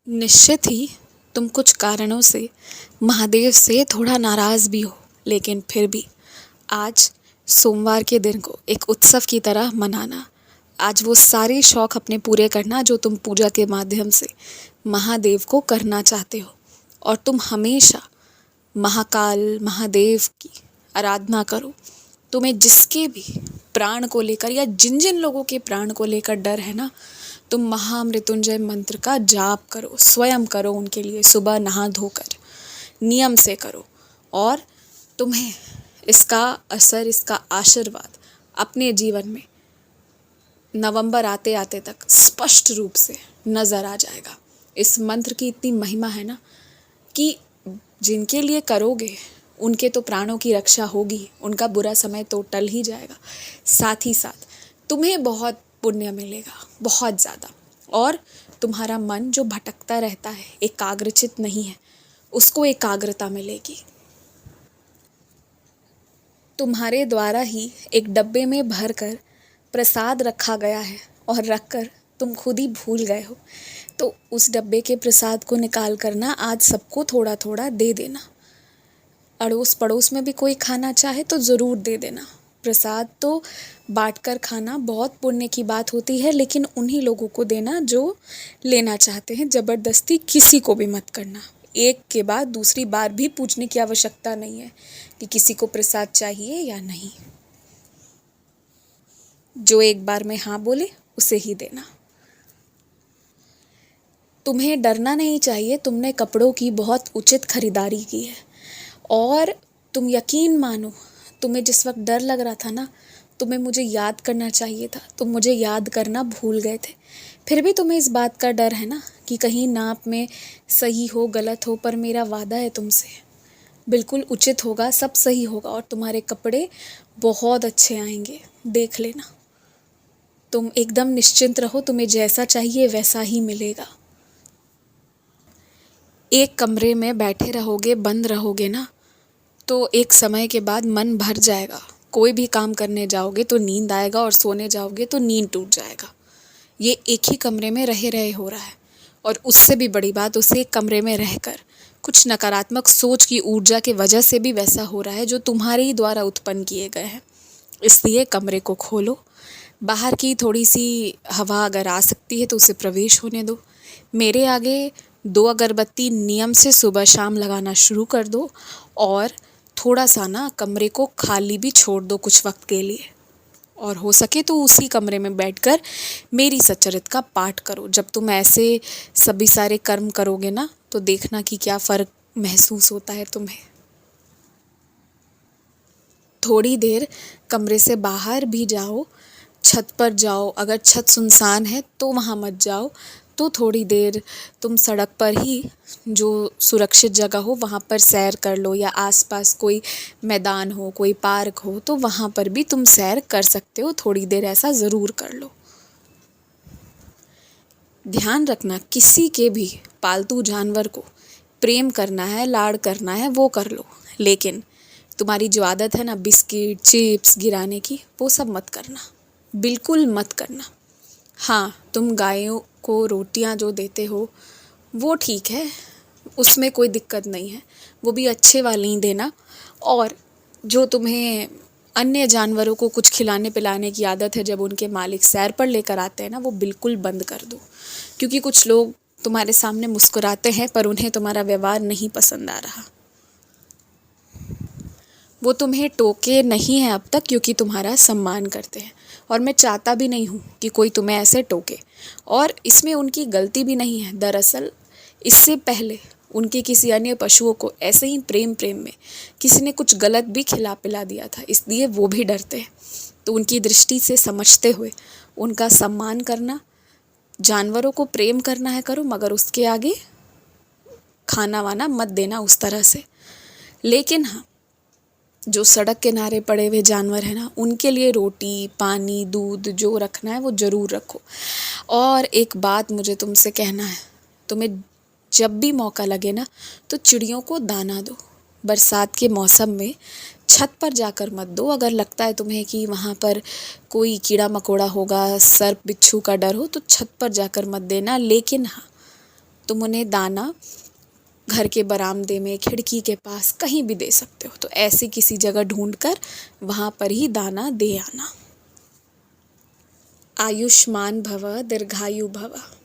निश्चित ही तुम कुछ कारणों से महादेव से थोड़ा नाराज़ भी हो, लेकिन फिर भी आज सोमवार के दिन को एक उत्सव की तरह मनाना। आज वो सारे शौक अपने पूरे करना जो तुम पूजा के माध्यम से महादेव को करना चाहते हो। और तुम हमेशा महाकाल महादेव की आराधना करो। तुम्हें जिसके भी प्राण को लेकर या जिन जिन लोगों के प्राण को लेकर डर है ना, तुम महामृत्युंजय मंत्र का जाप करो, स्वयं करो उनके लिए, सुबह नहा धोकर नियम से करो। और तुम्हें इसका असर, इसका आशीर्वाद अपने जीवन में नवंबर आते आते तक स्पष्ट रूप से नज़र आ जाएगा। इस मंत्र की इतनी महिमा है ना कि जिनके लिए करोगे उनके तो प्राणों की रक्षा होगी, उनका बुरा समय तो टल ही जाएगा। साथ ही साथ तुम्हें बहुत पुण्य मिलेगा, बहुत ज़्यादा। और तुम्हारा मन जो भटकता रहता है, एकाग्रचित नहीं है, उसको एकाग्रता मिलेगी। तुम्हारे द्वारा ही एक डब्बे में भरकर प्रसाद रखा गया है और रखकर तुम खुद ही भूल गए हो। तो उस डब्बे के प्रसाद को निकाल कर ना आज सबको थोड़ा थोड़ा दे देना। अड़ोस पड़ोस में भी कोई खाना चाहे तो ज़रूर दे देना। प्रसाद तो बांट कर खाना बहुत पुण्य की बात होती है, लेकिन उन्हीं लोगों को देना जो लेना चाहते हैं। ज़बरदस्ती किसी को भी मत करना। एक के बाद दूसरी बार भी पूछने की आवश्यकता नहीं है कि किसी को प्रसाद चाहिए या नहीं। जो एक बार में हाँ बोले उसे ही देना। तुम्हें डरना नहीं चाहिए, तुमने कपड़ों की बहुत उचित खरीदारी की है। और तुम यकीन मानो, तुम्हें जिस वक्त डर लग रहा था ना, तुम्हें मुझे याद करना चाहिए था, तुम मुझे याद करना भूल गए थे। फिर भी तुम्हें इस बात का डर है ना कि कहीं नाप में सही हो गलत हो, पर मेरा वादा है तुमसे, बिल्कुल उचित होगा, सब सही होगा और तुम्हारे कपड़े बहुत अच्छे आएंगे। देख लेना, तुम एकदम निश्चिंत रहो, तुम्हें जैसा चाहिए वैसा ही मिलेगा। एक कमरे में बैठे रहोगे, बंद रहोगे ना, तो एक समय के बाद मन भर जाएगा। कोई भी काम करने जाओगे तो नींद आएगा और सोने जाओगे तो नींद टूट जाएगा। ये एक ही कमरे में रहे रहे हो रहा है। और उससे भी बड़ी बात, उसे एक कमरे में रहकर कुछ नकारात्मक सोच की ऊर्जा की वजह से भी वैसा हो रहा है जो तुम्हारे ही द्वारा उत्पन्न किए गए हैं। इसलिए कमरे को खोलो, बाहर की थोड़ी सी हवा अगर आ सकती है तो उसे प्रवेश होने दो। मेरे आगे 2 अगरबत्ती नियम से सुबह शाम लगाना शुरू कर दो और थोड़ा सा ना कमरे को खाली भी छोड़ दो कुछ वक्त के लिए। और हो सके तो उसी कमरे में बैठकर मेरी सच्चरित का पाठ करो। जब तुम ऐसे सभी सारे कर्म करोगे ना, तो देखना कि क्या फ़र्क महसूस होता है तुम्हें। थोड़ी देर कमरे से बाहर भी जाओ, छत पर जाओ। अगर छत सुनसान है तो वहाँ मत जाओ, तो थोड़ी देर तुम सड़क पर ही जो सुरक्षित जगह हो वहाँ पर सैर कर लो, या आसपास कोई मैदान हो, कोई पार्क हो तो वहाँ पर भी तुम सैर कर सकते हो। थोड़ी देर ऐसा ज़रूर कर लो। ध्यान रखना, किसी के भी पालतू जानवर को प्रेम करना है, लाड़ करना है, वो कर लो, लेकिन तुम्हारी जो आदत है ना बिस्किट चिप्स गिराने की, वो सब मत करना, बिल्कुल मत करना। हाँ, तुम गायों को रोटियां जो देते हो वो ठीक है, उसमें कोई दिक्कत नहीं है, वो भी अच्छे वाली ही देना। और जो तुम्हें अन्य जानवरों को कुछ खिलाने पिलाने की आदत है, जब उनके मालिक सैर पर लेकर आते हैं ना, वो बिल्कुल बंद कर दो। क्योंकि कुछ लोग तुम्हारे सामने मुस्कुराते हैं पर उन्हें तुम्हारा व्यवहार नहीं पसंद आ रहा। वो तुम्हें टोके नहीं है अब तक, क्योंकि तुम्हारा सम्मान करते हैं। और मैं चाहता भी नहीं हूँ कि कोई तुम्हें ऐसे टोके, और इसमें उनकी गलती भी नहीं है। दरअसल इससे पहले उनके किसी अन्य पशुओं को ऐसे ही प्रेम में किसी ने कुछ गलत भी खिला पिला दिया था, इसलिए वो भी डरते हैं। तो उनकी दृष्टि से समझते हुए उनका सम्मान करना, जानवरों को प्रेम करना है करो, मगर उसके आगे खाना वाना मत देना उस तरह से। लेकिन हाँ, जो सड़क किनारे पड़े हुए जानवर हैं ना, उनके लिए रोटी पानी दूध जो रखना है वो ज़रूर रखो। और एक बात मुझे तुमसे कहना है, तुम्हें जब भी मौका लगे ना तो चिड़ियों को दाना दो। बरसात के मौसम में छत पर जाकर मत दो। अगर लगता है तुम्हें कि वहाँ पर कोई कीड़ा मकोड़ा होगा, सर्प बिच्छू का डर हो, तो छत पर जाकर मत देना। लेकिन हाँ, तुम उन्हें दाना घर के बरामदे में, खिड़की के पास, कहीं भी दे सकते हो। तो ऐसी किसी जगह ढूंढकर वहाँ पर ही दाना दे आना। आयुष्मान भव, दीर्घायु भव।